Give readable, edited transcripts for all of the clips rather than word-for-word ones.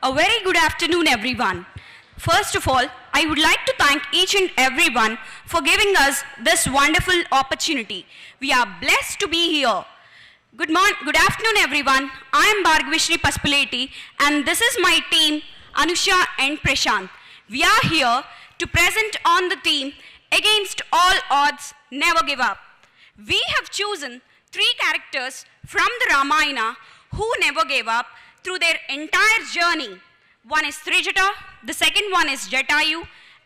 A very good afternoon, everyone. First of all, I would like to thank each and everyone for giving us this wonderful opportunity. We are blessed to be here. Good afternoon, everyone. I am Bhargavishri Paspaleti, and this is my team, Anusha and Prashant. We are here to present on the theme, Against All Odds, Never Give Up. We have chosen 3 characters from the Ramayana who never gave up through their entire journey. One is Trijata, the second one is Jatayu,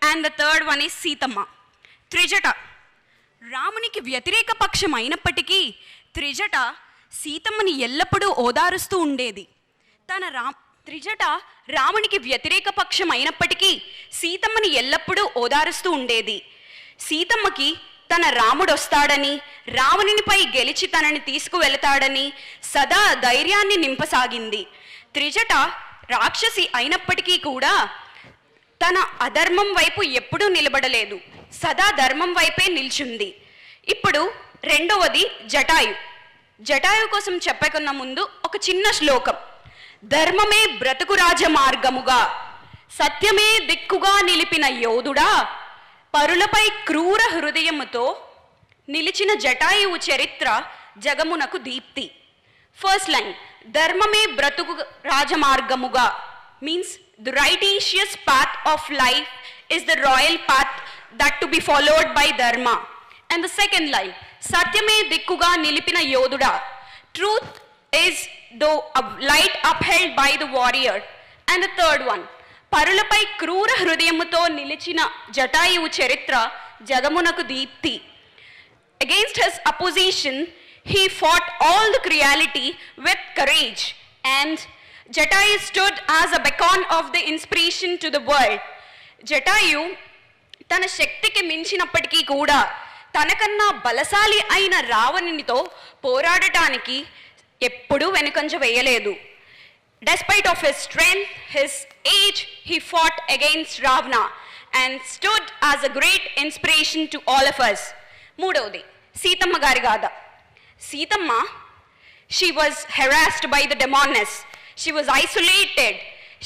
and the third one is Sitama. Trijata. రామునికి వ్యతిరేక పక్షం అయినప్పటికీ త్రిజట సీతమ్మని ఎల్లప్పుడూ ఓదారుస్తూ ఉండేది. త్రిజట రామునికి వ్యతిరేక పక్షం అయినప్పటికీ సీతమ్మని ఎల్లప్పుడూ ఓదారుస్తూ ఉండేది. సీతమ్మకి తన రాముడు వస్తాడని, రావణునిపై గెలిచి తనని తీసుకువెళతాడని సదా ధైర్యాన్ని నింపసాగింది. త్రిజట రాక్షసి అయినప్పటికీ కూడా తన అధర్మం వైపు ఎప్పుడూ నిలబడలేదు, సదా ధర్మం వైపే నిల్చుంది. ఇప్పుడు రెండవది జటాయు. జటాయు కోసం చెప్పకున్న ముందు ఒక చిన్న శ్లోకం. ధర్మమే బ్రతుకు రాజ మార్గముగా, సత్యమే దిక్కుగా నిలిపిన యోధుడా, పరులపై క్రూర హృదయముతో నిలిచిన జటాయువు చరిత్ర జగమునకు దీప్తి. ఫస్ట్ లైన్, ధర్మమే బ్రతుకు రాజమార్గముగా means the righteous path of life is the royal path that to be followed by dharma. And the second line, satyame dikkuga nilipina yoduda, truth is the light upheld by the warrior. And the third one, parulapai krura hrudayamuto nilichina jatayu charitra jagamunaku deepti. Against his opposition, he fought all the cruelty with courage, and Jatayu stood as a beacon of the inspiration to the world. Jatayu తన శక్తికి మించినప్పటికీ కూడా తనకన్నా బలశాలి అయిన రావణునితో పోరాడటానికి ఎప్పుడూ వెనుకంజ వేయలేదు. Despite of his strength, his age, he fought against Ravana and stood as a great inspiration to all of us. మూడవది సీతమ్మ గారి గాథ. Seethamma, she was harassed by the demoness. She was isolated.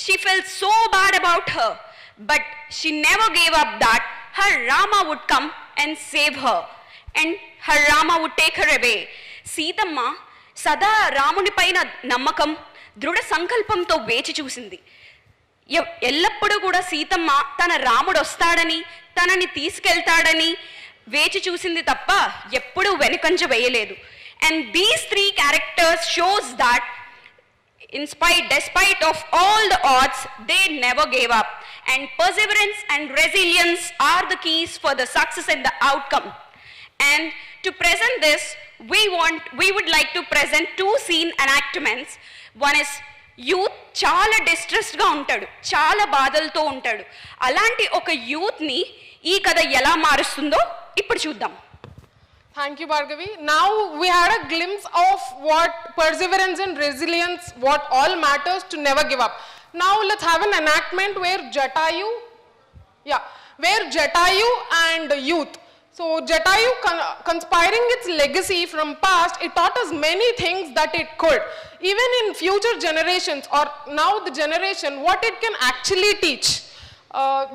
She felt so bad about her, but she never gave up that her Rama would come and save her, and her Rama would take her away. Seethamma సదా రాముని పైన నమ్మకం, దృఢ సంకల్పంతో వేచి చూసింది. ఎల్లప్పుడూ కూడా సీతమ్మ తన రాముడు వస్తాడని, తనని తీసుకెళ్తాడని వేచి చూసింది తప్ప ఎప్పుడూ వెనుకంజ వేయలేదు. And these 3 characters shows that despite of all the odds, they never gave up. And perseverance and resilience are the keys for the success and the outcome. And to present this, we would like to present 2 scene enactments. One is youth చాలా డిస్ట్రెస్డ్గా ఉంటాడు, చాలా బాధలతో ఉంటాడు. అలాంటి ఒక యూత్ని ఈ కథ ఎలా మారుస్తుందో ఇప్పుడు చూద్దాం. Thank you, Bhargavi. Now we had a glimpse of what perseverance and resilience, what all matters to never give up. Now let's have an enactment where Jatayu and youth. So Jatayu conspiring its legacy from past, it taught us many things that it could. Even in future generations or now the generation, what it can actually teach.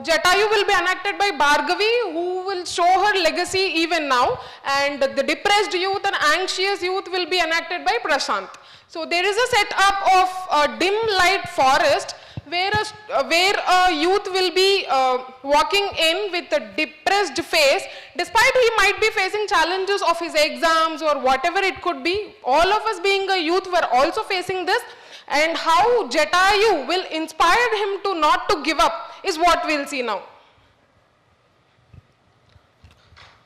Jatayu will be enacted by Bhargavi, who will show her legacy even now, and the depressed youth and anxious youth will be enacted by Prashant. So there is a setup of a dim light forest where a youth will be walking in with a depressed face, despite he might be facing challenges of his exams or whatever it could be. All of us being a youth were also facing this, and how Jatayu will inspire him to not to give up is what we'll see now.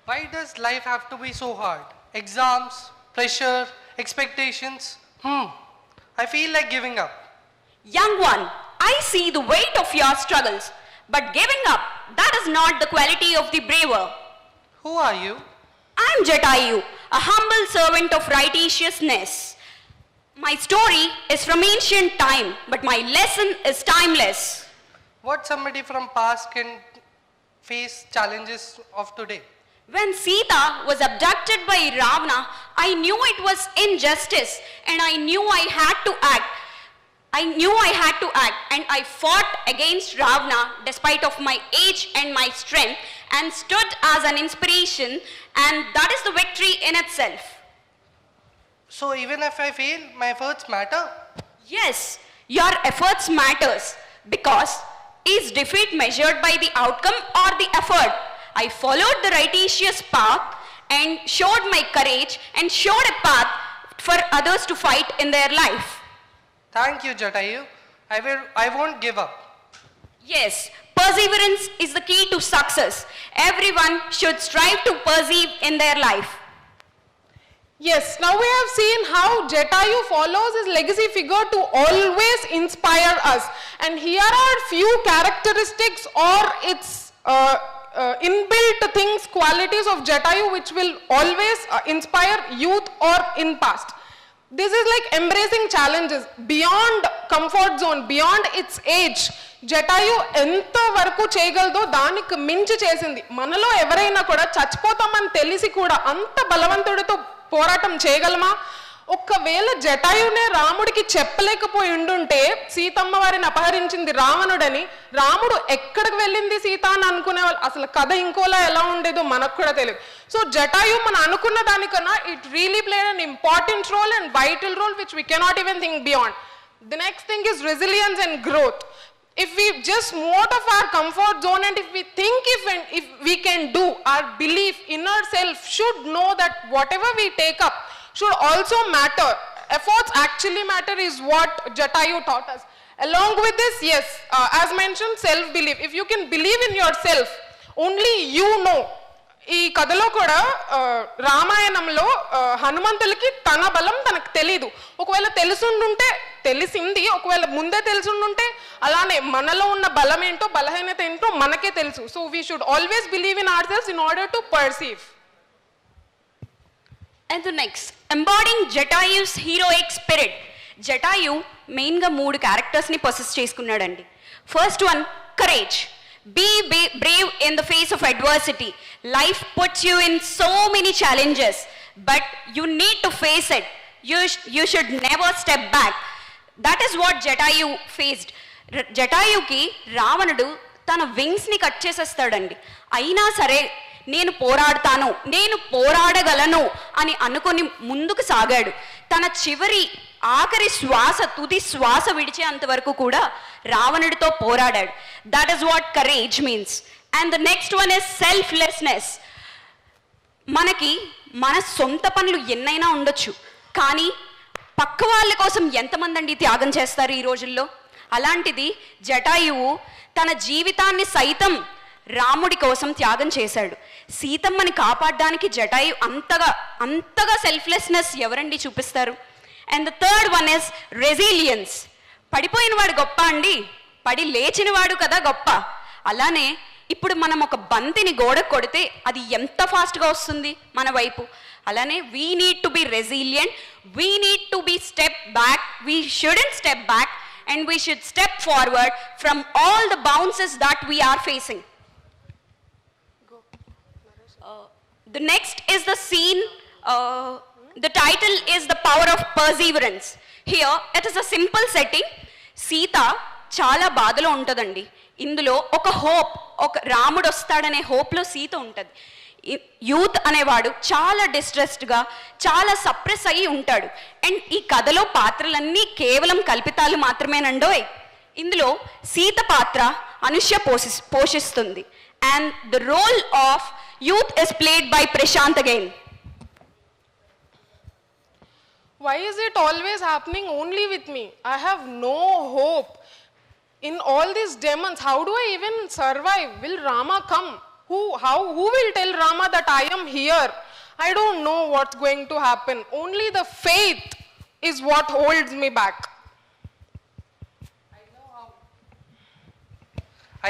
Why does life have to be so hard? Exams, pressure, expectations. I feel like giving up. Young one, I see the weight of your struggles, but giving up, that is not the quality of the braver. Who are you? I am Jatayu, a humble servant of righteousness. My story is from ancient time, but my lesson is timeless. What somebody from past can face challenges of today? When Sita was abducted by Ravana, I knew it was injustice and I knew I had to act. I knew I had to act, and I fought against Ravana despite of my age and my strength, and stood as an inspiration, and that is the victory in itself. So even if I fail, my efforts matter? Yes, your efforts matters, because is defeat measured by the outcome or the effort? I followed the righteous path and showed my courage and showed a path for others to fight in their life. Thank you, Jatayu. I won't give up. Yes, perseverance is the key to success. Everyone should strive to persevere in their life. Yes, now we have seen how Jatayu follows his legacy figure to always inspire us. And here are few characteristics or its inbuilt things, qualities of Jatayu which will always inspire youth or in past. This is like embracing challenges beyond comfort zone, beyond its age. Jatayu ఎంత వరకు చేయగలదో దానికి మించి చేసింది. మనలో ఎవరైనా కూడా చచ్చిపోతామని తెలిసి కూడా అంత బలవంతుడితో పోరాటం చేయగలమా? ఒక్కవేళ జటాయునే రాముడికి చెప్పలేకపోయి ఉండుంటే సీతమ్మ వారిని అపహరించింది రావణుడని, రాముడు ఎక్కడికి వెళ్ళింది సీత అని అనుకునే వాళ్ళు, అసలు కథ ఇంకోలా ఎలా ఉండేదో మనకు కూడా తెలియదు. సో జటాయు మనం అనుకున్న దానికన్నా it really played an important role and vital role which we cannot even think beyond. The next thing is resilience and growth. If we just move out of our comfort zone and if we think if we can do, our belief, inner self should know that whatever we take up should also matter. Efforts actually matter is what Jatayu taught us. Along with this, yes, as mentioned, self-belief. If you can believe in yourself, only you know. ఈ కథలో కూడా రామాయణంలో హనుమంతులకి తన బలం తనకు తెలీదు. ఒకవేళ తెలుసుండుంటే తెలిసింది, ఒకవేళ ముందే తెలుసుండుంటే అలానే మనలో ఉన్న బలం ఏంటో బలహీనత ఏంటో మనకే తెలుసు. So we should always believe in our selves in order to perceive. And the next, embodying Jatayu's heroic spirit. Jatayu మెయిన్గా 3 క్యారెక్టర్స్ని పొసెస్ చేసుకున్నాడండి. First one, courage. Be brave in the face of adversity. Life puts you in so many challenges, but you need to face it. You should never step back. That is what Jatayu faced. Jatayuki రావణుడు తన వింగ్స్ని cut చేసేస్తాడండి. అయినా సరే నేను పోరాడతాను, నేను పోరాడగలను అని అనుకొని ముందుకు సాగాడు. తన చివరి ఆఖరి శ్వాస, తుది శ్వాస విడిచే అంతవరకు కూడా రావణుడితో పోరాడాడు. That is what courage means. And the next one is selflessness. మనకి మన సొంత పనులు ఎన్నైనా ఉండొచ్చు, కానీ పక్క వాళ్ళ కోసం ఎంతమంది అండి త్యాగం చేస్తారు ఈ రోజుల్లో? అలాంటిది జటాయువు తన జీవితాన్ని సైతం రాముడి కోసం త్యాగం చేశాడు. సీతమ్మని కాపాడడానికి జటాయు అంతగా సెల్ఫ్లెస్నెస్ ఎవరండి చూపిస్తారు? And the third one is resilience. పడిపోయిన వాడు గొప్ప అండి, పడి లేచిన వాడు కదా గొప్ప. అలానే ఇప్పుడు మనం ఒక బంతిని గోడ కొడితే అది ఎంత ఫాస్ట్గా వస్తుంది మన వైపు. అలానే we need to be resilient, we need to be step back, we shouldn't step back and we should step forward from all the bounces that we are facing. The next is the scene, the title is The Power of Perseverance. Here it is a simple setting. Sita చాలా బాధలో ఉంటుందండి. ఇందులో ఒక hope, ఒక రాముడు వస్తాడనే హోప్లో సీత ఉంటుంది. Youth అనేవాడు చాలా డిస్ట్రెస్డ్గా, చాలా సప్రెస్ అయ్యి ఉంటాడు. అండ్ ఈ కథలో పాత్రలన్నీ కేవలం కల్పితాలు మాత్రమేనండోయ్. ఇందులో సీత పాత్ర అనుష్య పోషిస్తుంది. And the role of youth is played by Prashanth again. Why is it always happening only with me? I have no hope. In all these demons, how do I even survive? Will Rama come? Who will tell Rama that I am here? I don't know what's going to happen. Only the faith is what holds me back.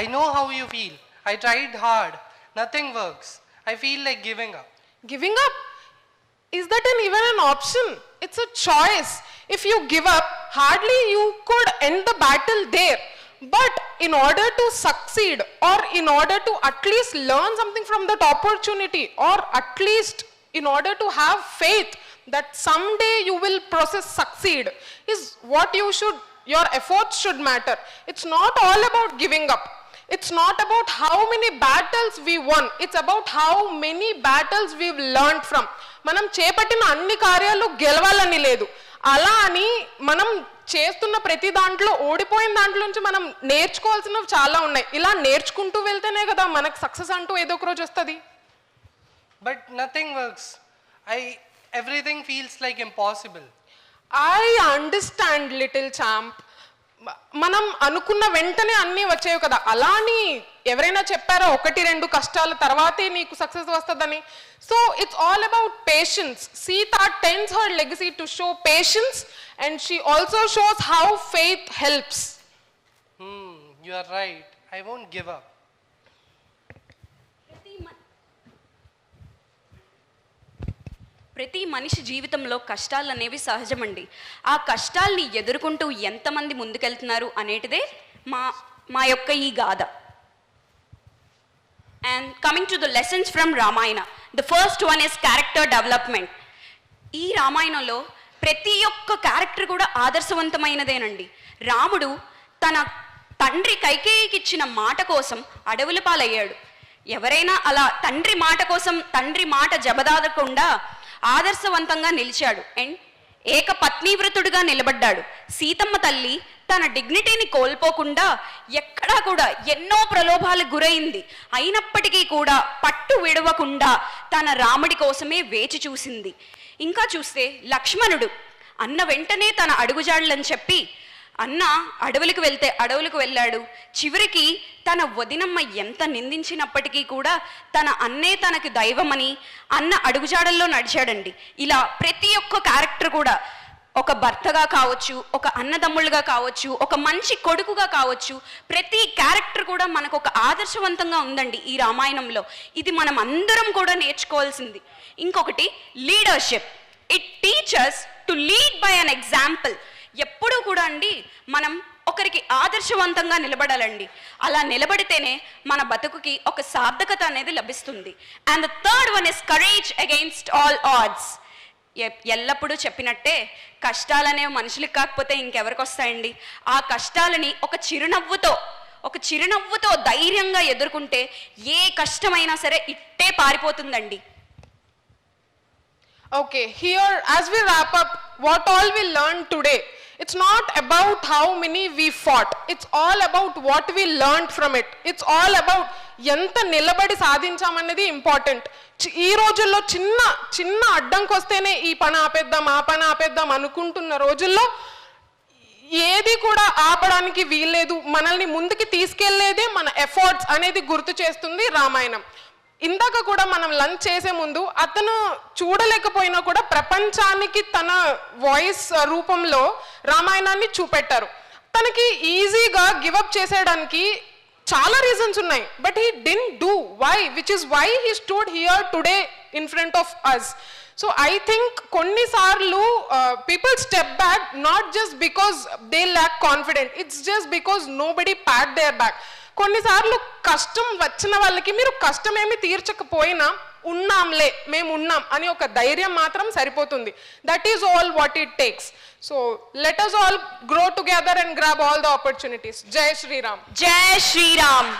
I know how you feel. I tried hard. Nothing works. I feel like giving up. Giving up? Is that even an option? It's a choice. If you give up, hardly you could end the battle there. But in order to succeed, or in order to at least learn something from that opportunity, or at least in order to have faith that someday you will succeed, is what you your efforts should matter. It's not all about giving up. It's not about how many battles we won. It's about how many battles we've learned from. మనం చేపట్టిన అన్ని కార్యాలు గెలవాలని లేదు, అలా అని మనం చేస్తున్న ప్రతి దాంట్లో ఓడిపోయిన దాంట్లో నుంచి మనం నేర్చుకోవాల్సినవి చాలా ఉన్నాయి. ఇలా నేర్చుకుంటూ వెళ్తేనే కదా మనకు సక్సెస్ అంటూ ఏదో ఒక రోజు వస్తుంది. But nothing works. Everything feels like impossible. I understand, little champ. మనం అనుకున్న వెంటనే అన్నీ వచ్చేవి కదా, అలా అని ఎవరైనా చెప్పారా 1-2 కష్టాల తర్వాతే నీకు సక్సెస్ వస్తుందని? So it's all about patience. Sita tends her legacy to show patience, and she also shows how faith helps. You are right. I won't give up. ప్రతి మనిషి జీవితంలో కష్టాలు అనేవి సహజమండి. ఆ కష్టాల్ని ఎదుర్కొంటూ ఎంతమంది ముందుకెళ్తున్నారు అనేటిదే మా యొక్క ఈ గాథ. And coming to the lessons from Ramayana, the first one is character development. ఈ రామాయణంలో ప్రతి ఒక్క క్యారెక్టర్ కూడా ఆదర్శవంతమైనదేనండి. రాముడు తన తండ్రి కైకేయికి ఇచ్చిన మాట కోసం అడవుల పాలయ్యాడు. ఎవరైనా అలా తండ్రి మాట కోసం తండ్రి మాట జబదాదకుండా ఆదర్శవంతంగా నిలిచాడు అండ్ ఏకపత్నీవ్రతుడిగా నిలబడ్డాడు. సీతమ్మ తల్లి తన డిగ్నిటీని కోల్పోకుండా ఎక్కడా కూడా ఎన్నో ప్రలోభాలకు గురైంది, అయినప్పటికీ కూడా పట్టు విడవకుండా తన రాముడి కోసమే వేచి చూసింది. ఇంకా చూస్తే లక్ష్మణుడు అన్న వెంటనే తన అడుగుజాడలని చెప్పి అన్న అడవులకు వెళ్తే అడవులకు వెళ్ళాడు. చివరికి తన వదినమ్మ ఎంత నిందించినప్పటికీ కూడా తన అన్నే తనకు దైవమని అన్న అడుగుజాడల్లో నడిచాడండి. ఇలా ప్రతి ఒక్క క్యారెక్టర్ కూడా ఒక భర్తగా కావచ్చు, ఒక అన్నదమ్ముళ్ళుగా కావచ్చు, ఒక మంచి కొడుకుగా కావచ్చు, ప్రతి క్యారెక్టర్ కూడా మనకు ఒక ఆదర్శవంతంగా ఉందండి ఈ రామాయణంలో. ఇది మనం అందరం కూడా నేర్చుకోవాల్సింది. ఇంకొకటి leadership. It teachers to lead by an example. ఎప్పుడూ కూడా అండి మనం ఒకరికి ఆదర్శవంతంగా నిలబడాలండి. అలా నిలబడితేనే మన బతుకుకి ఒక సార్థకత అనేది లభిస్తుంది. And the third one is courage against all odds. ఎల్లప్పుడూ చెప్పినట్టే కష్టాలనేవి మనుషులకు కాకపోతే ఇంకెవరికి వస్తాయండి. ఆ కష్టాలని ఒక చిరునవ్వుతో ధైర్యంగా ఎదుర్కొంటే ఏ కష్టమైనా సరే ఇట్టే పారిపోతుందండి. Okay, here as we wrap up, what all we learned today, it's not about how many we fought, it's all about what we learned from it. It's all about ఎంత నిలబడి సాధించామన్నది ఇంపార్టెంట్. ఈ రోజుల్లో చిన్న అడ్డంకి వస్తేనే ఈ పని ఆపేద్దాం ఆ పని ఆపేద్దాం అనుకుంటున్న రోజుల్లో ఏది కూడా ఆపడానికి వీల్లేదు. మనల్ని ముందుకి తీసుకెళ్లేదే మన ఎఫర్ట్స్ అనేది గుర్తు చేస్తుంది రామాయణం. ఇందాక కూడా మనం లంచ్ చేసే ముందు అతను చూడలేకపోయినా కూడా ప్రపంచానికి తన వాయిస్ రూపంలో రామాయణాన్ని చూపెట్టారు. తనకి ఈజీగా గివప్ చేసేయడానికి చాలా రీజన్స్ ఉన్నాయి, but he didn't do why, which is why he stood here today in front of us. So I think కొన్నిసార్లు people step back not just because they lack confident, it's just because nobody pat their back. కొన్నిసార్లు కష్టం వచ్చిన వాళ్ళకి మీరు కష్టం ఏమి తీర్చకపోయినా ఉన్నాంలే మేము ఉన్నాం అని ఒక ధైర్యం మాత్రం సరిపోతుంది. That is all what it takes. So let us all grow together and grab all the opportunities. జై శ్రీరామ్. జై Sriram.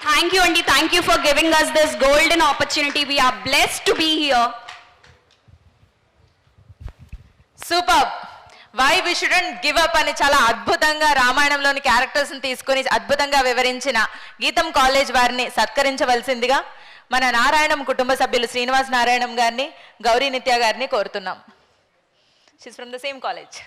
Thank you Andy, thank you for giving us this golden opportunity. We are blessed to be here. Superb. Why we shouldn't give up అని చాలా అద్భుతంగా రామాయణంలోని క్యారెక్టర్స్ని తీసుకొని అద్భుతంగా వివరించిన గీతం college వారిని సత్కరించవలసిందిగా మన నారాయణం కుటుంబ సభ్యులు శ్రీనివాస్ నారాయణం గారిని, గౌరీ నిత్య గారిని కోరుతున్నాం. She's from the same college.